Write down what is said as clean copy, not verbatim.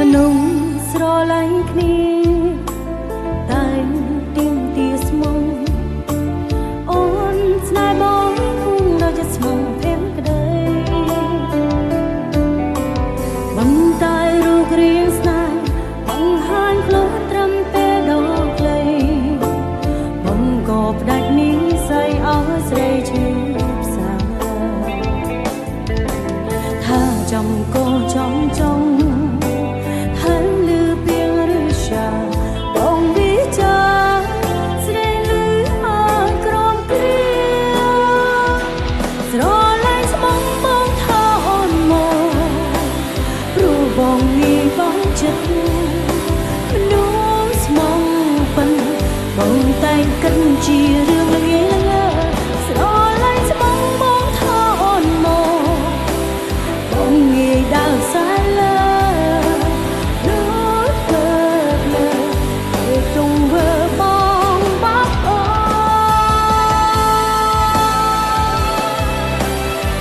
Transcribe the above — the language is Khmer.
មនុស្សស្រឡាញ់គ្នាតែទៀងទាស្មងអូនស្នេហ៍បងគង់ដូចជាស្មងភេងក្តីបំតែរូបរាងស្នេហ៍បង្ហាញខ្លួនត្រឹមពេលដ៏ខ្លីបំក៏ផ្ដាច់នេះស្អីឲ្យស្រីឈឺផ្សាថាចំកោចំចង់បងនេះបងចិត្ត